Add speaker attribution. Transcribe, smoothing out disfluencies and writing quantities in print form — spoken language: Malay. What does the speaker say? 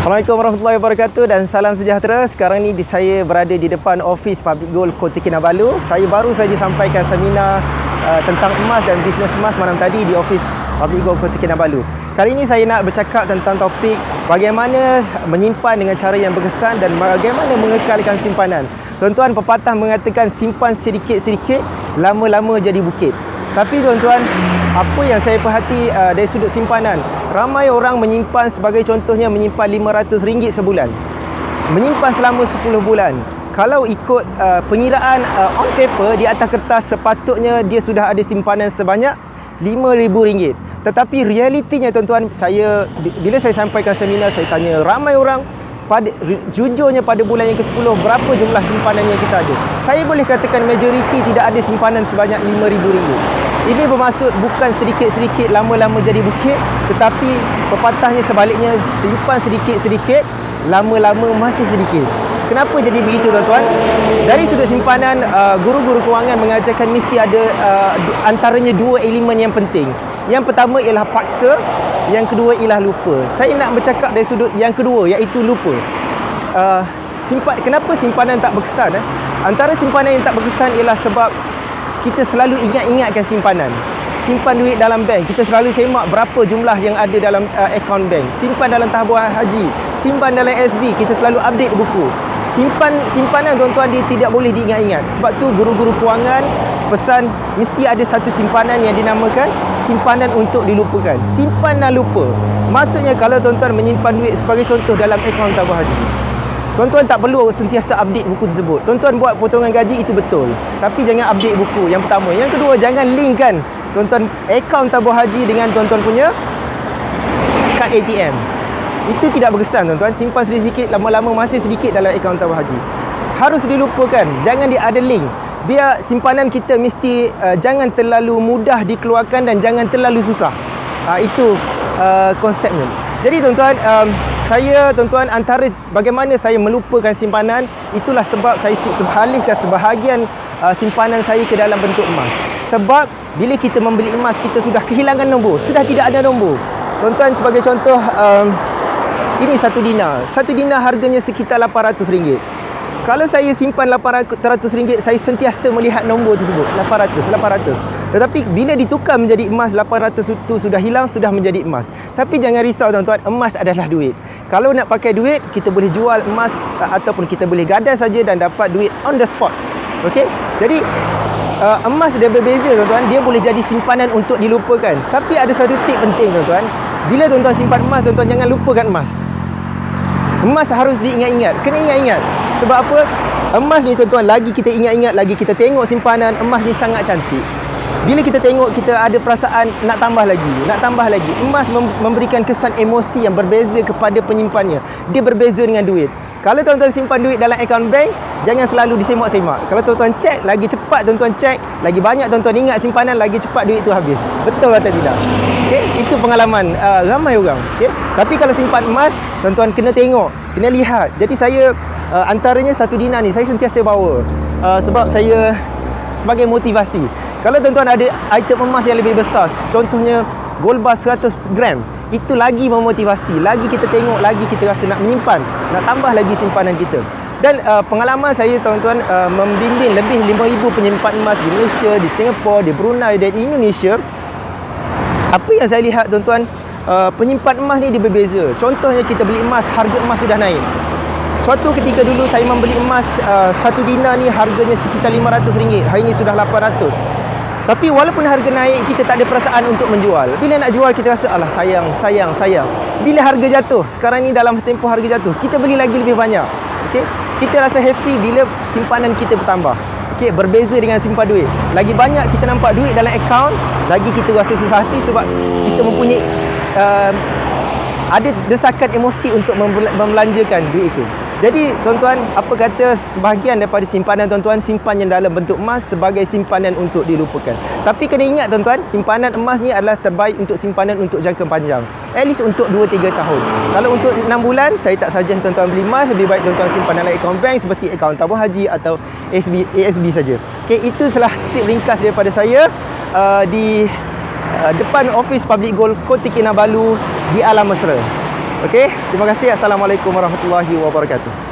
Speaker 1: Assalamualaikum warahmatullahi wabarakatuh dan salam sejahtera. Sekarang ni saya berada di depan ofis Public Gold Kota Kinabalu. Saya baru saja sampaikan seminar tentang emas dan bisnes emas malam tadi di ofis Public Gold Kota Kinabalu. Kali ini saya nak bercakap tentang topik bagaimana menyimpan dengan cara yang berkesan dan bagaimana mengekalkan simpanan. Tuan-tuan, pepatah mengatakan simpan sedikit-sedikit, lama-lama jadi bukit. Tapi tuan-tuan, apa yang saya perhati dari sudut simpanan, ramai orang menyimpan, sebagai contohnya menyimpan RM500 sebulan, menyimpan selama 10 bulan. Kalau ikut pengiraan on paper di atas kertas, sepatutnya dia sudah ada simpanan sebanyak RM5,000. Tetapi realitinya tuan-tuan, bila saya sampaikan seminar, saya tanya ramai orang, jujurnya pada bulan yang ke-10 berapa jumlah simpanan yang kita ada. Saya boleh katakan majoriti tidak ada simpanan sebanyak RM5,000. Ini bermaksud bukan sedikit-sedikit lama-lama jadi bukit, tetapi pepatahnya sebaliknya, simpan sedikit-sedikit, lama-lama masih sedikit. Kenapa jadi begitu tuan-tuan? Dari sudut simpanan, guru-guru kewangan mengajarkan mesti ada antaranya dua elemen yang penting. Yang pertama ialah paksa, yang kedua ialah lupa. Saya nak bercakap dari sudut yang kedua, iaitu lupa. Kenapa simpanan tak berkesan? Antara simpanan yang tak berkesan ialah sebab kita selalu ingatkan simpanan. Simpan duit dalam bank, kita selalu semak berapa jumlah yang ada dalam akaun bank. Simpan dalam tabungan haji, simpan dalam SB, kita selalu update buku. Simpanan tuan-tuan, dia tidak boleh diingat-ingat. Sebab tu guru-guru kewangan pesan mesti ada satu simpanan yang dinamakan simpanan untuk dilupakan. Simpan dan lupa. Maksudnya kalau tuan-tuan menyimpan duit sebagai contoh dalam akaun tabung haji, tuan-tuan tak perlu sentiasa update buku tersebut. Tuan-tuan buat potongan gaji, itu betul, tapi jangan update buku, yang pertama. Yang kedua, jangan linkkan tuan-tuan akaun tabung haji dengan tuan-tuan punya kad ATM. Itu tidak berkesan tuan-tuan. Simpan sedikit, lama-lama masih sedikit dalam akaun tabung haji. Harus dilupakan, jangan ada link. Biar simpanan kita mesti jangan terlalu mudah dikeluarkan dan jangan terlalu susah. Itu konsepnya. Jadi tuan-tuan, tuan-tuan, antara bagaimana saya melupakan simpanan, itulah sebab saya alihkan sebahagian simpanan saya ke dalam bentuk emas. Sebab bila kita membeli emas, kita sudah kehilangan nombor, sudah tidak ada nombor. Tuan-tuan, sebagai contoh, ini satu dinar. Satu dinar harganya sekitar RM800. Kalau saya simpan RM800, saya sentiasa melihat nombor tersebut, 800. Tetapi bila ditukar menjadi emas, 800 itu sudah hilang, sudah menjadi emas. Tapi jangan risau tuan-tuan, emas adalah duit. Kalau nak pakai duit, kita boleh jual emas ataupun kita boleh gadai saja dan dapat duit on the spot. Okey? Jadi emas dia berbeza tuan-tuan, dia boleh jadi simpanan untuk dilupakan. Tapi ada satu tip penting tuan-tuan. Bila tuan-tuan simpan emas, tuan-tuan jangan lupakan emas. Emas harus diingat-ingat. Kena ingat-ingat. Sebab apa? Emas ni tuan-tuan, lagi kita ingat-ingat, lagi kita tengok simpanan, emas ni sangat cantik. Bila kita tengok, kita ada perasaan nak tambah lagi. Emas memberikan kesan emosi yang berbeza kepada penyimpannya. Dia berbeza dengan duit. Kalau tuan-tuan simpan duit dalam akaun bank, jangan selalu disemak-semak. Kalau tuan-tuan cek, lagi cepat tuan-tuan cek, lagi banyak tuan-tuan ingat simpanan, lagi cepat duit itu habis. Betul atau tidak? Okay? Itu pengalaman ramai orang. Okay? Tapi kalau simpan emas, tuan-tuan kena tengok, kena lihat. Jadi saya antaranya satu dinar ni saya sentiasa bawa sebab saya sebagai motivasi. Kalau tuan-tuan ada item emas yang lebih besar, contohnya gold bar 100 gram, itu lagi memotivasi. Lagi kita tengok, lagi kita rasa nak menyimpan, nak tambah lagi simpanan kita. Dan pengalaman saya tuan-tuan, membimbing lebih 5,000 penyimpan emas di Malaysia, di Singapura, di Brunei dan Indonesia. Apa yang saya lihat tuan-tuan, penyimpan emas ni dia berbeza. Contohnya kita beli emas, harga emas sudah naik. Suatu ketika dulu saya membeli emas, satu dinar ni harganya sekitar RM500. Hari ni sudah RM800. Tapi walaupun harga naik, kita tak ada perasaan untuk menjual. Bila nak jual, kita rasa alah sayang. Bila harga jatuh, sekarang ni dalam tempoh harga jatuh, kita beli lagi lebih banyak. Okay? Kita rasa happy bila simpanan kita bertambah. Okay? Berbeza dengan simpan duit. Lagi banyak kita nampak duit dalam akaun, lagi kita rasa susah hati sebab kita mempunyai ada desakan emosi untuk membelanjakan duit itu. Jadi tuan-tuan, apa kata sebahagian daripada simpanan tuan-tuan, simpan yang dalam bentuk emas sebagai simpanan untuk dilupakan. Tapi kena ingat tuan-tuan, simpanan emas ni adalah terbaik untuk simpanan untuk jangka panjang. At least untuk 2-3 tahun. Kalau untuk 6 bulan, saya tak suggest tuan-tuan beli emas. Lebih baik tuan-tuan simpan dalam akaun bank seperti akaun tabung haji atau ASB saja. Okay, itu adalah tip ringkas daripada saya di depan ofis Public Gold Kota Kinabalu di Alam Mesra. Okey, terima kasih. Assalamualaikum warahmatullahi wabarakatuh.